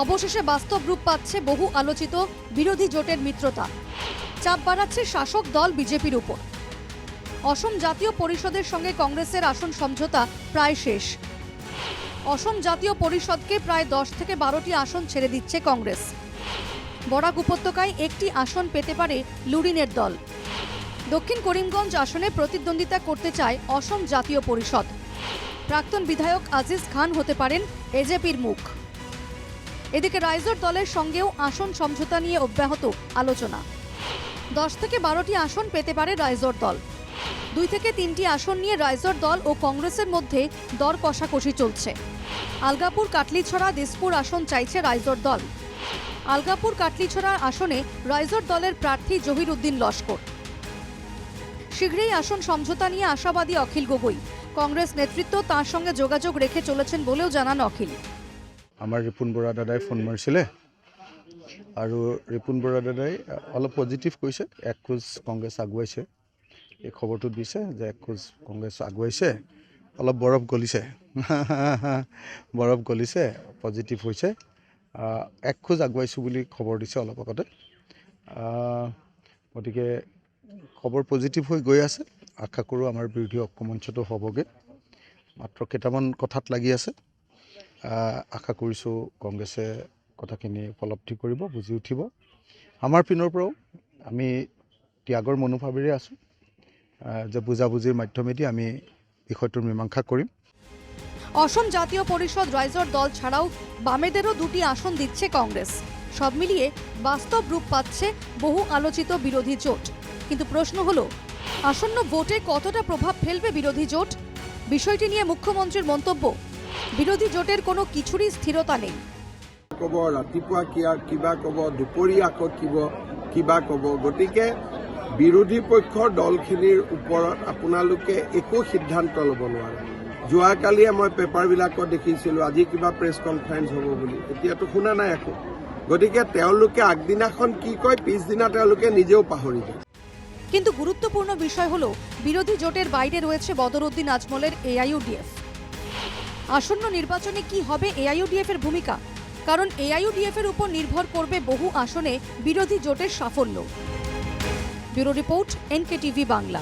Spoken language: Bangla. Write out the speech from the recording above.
অবশেষে বাস্তব রূপ পাচ্ছে বহু আলোচিত বিরোধী জোটের মিত্রতা। চাপ বাড়াচ্ছে শাসক দল বিজেপির উপর। অসম জাতীয় পরিষদের সঙ্গে কংগ্রেসের আসন সমঝোতা প্রায় শেষ। অসম জাতীয় পরিষদকে প্রায় 10 থেকে 12টি আসন ছেড়ে দিচ্ছে কংগ্রেস। বরাক উপত্যকায় একটি আসন পেতে পারে লুরিনের দল। দক্ষিণ করিমগঞ্জ আসনে প্রতিদ্বন্দ্বিতা করতে চায় অসম জাতীয় পরিষদ। প্রাক্তন বিধায়ক আজিজ খান হতে পারেন এজেপির মুখ। এদিকে রাইজোর দলের সঙ্গেও আসন সমঝোতা নিয়ে অব্যাহত আলোচনা। 10 থেকে 12টি আসন পেতে পারে রাইজোর দল। 2 থেকে 3টি আসন নিয়ে রাইজোর দল ও কংগ্রেসের মধ্যে দর কষাকষি চলছে। আলগাপুর কাটলিছড়া দিসপুর আসন চাইছে রাইজোর দল। আলগাপুর কাটলিছড়া আসনে রাইজোর দলের প্রার্থী জহির উদ্দিন লস্কর। শীঘ্রই আসন সমঝোতা নিয়ে আশাবাদী অখিল গগৈ। কংগ্রেস নেতৃত্ব তার সঙ্গে যোগাযোগ রেখে চলেছেন বলেও জানান অখিল। আমাৰ ৰিপুণ বৰা দাদাই ফোন মাৰিছিলে আৰু ৰিপুণ বৰা দাদাই অলপ পজিটিভ কৈছে, এক খোজ কংগ্ৰেছ আগুৱাইছে। এই খবৰটো দিছে যে এক খোজ কংগ্ৰেছ আগুৱাইছে, অলপ বৰফ গলিছে বৰফ গলিছে, পজিটিভ হৈছে। এক খোজ আগুৱাইছোঁ বুলি খবৰ দিছে অলপ আগতে। গতিকে খবৰ পজিটিভ হৈ গৈ আছে। আশা কৰোঁ আমাৰ বিৰোধী ঐক্যমঞ্চটো হ'বগৈ, মাত্ৰ কেইটামান কথাত লাগি আছে। আশা কৰিছোঁ কংগ্ৰেছে কথাখিনি উপলব্ধি কৰিব, বুজি উঠিব। আমাৰ পিনৰ পৰাও আমি ত্যাগৰ মনোভাৱেৰে আছোঁ যে বুজাবুজিৰ মাধ্যমেদি আমি বিষয়টোৰ মীমাংসা কৰিম। অসম জাতীয় পরিষদ রাইজোর দল ছাড়াও বামেদেরও 2টি আসন দিচ্ছে কংগ্রেস। সব মিলিয়ে বাস্তব রূপ পাচ্ছে বহু আলোচিত বিরোধী জোট। কিন্তু প্রশ্ন হলো, আসন্ন ভোটে কতটা প্রভাব ফেলবে বিরোধী জোট? বিষয়টি নিয়ে মুখ্যমন্ত্রীর মন্তব্য, বিরোধী জোটের কোনো কিছুরই স্থিরতা নেই। কব ৰাতিপুৱা কিবা কব, দুপৰীয়া আকৌ কিবা কব। গতিকে বিৰোধী পক্ষৰ দলখিনিৰ ওপৰত আপোনালোকে একো সিদ্ধান্ত ল'ব নোৱাৰে। যোৱাকালিয়ে মই পেপাৰবিলাকত দেখিছিলোঁ আজি কিবা প্ৰেছ কনফাৰেন্স হ'ব বুলি, এতিয়াতো শুনা নাই একো। গতিকে তেওঁলোকে আগদিনাখন কি কয়, পিছদিনা তেওঁলোকে নিজেও পাহৰি যায়। কিন্তু গুরুত্বপূর্ণ বিষয় হলো, বিরোধী জোটের বাইরে রয়েছে বদরউদ্দিন আজমলের এআইইউডিএফ। আসন্ন নির্বাচনে কি হবে এআইইউডিএফ এর ভূমিকা? কারণ এআইইউডিএফ এর উপর নির্ভর করবে বহু আসনে বিরোধী জোটের সাফল্য। Bureau report, NKTV Bangla.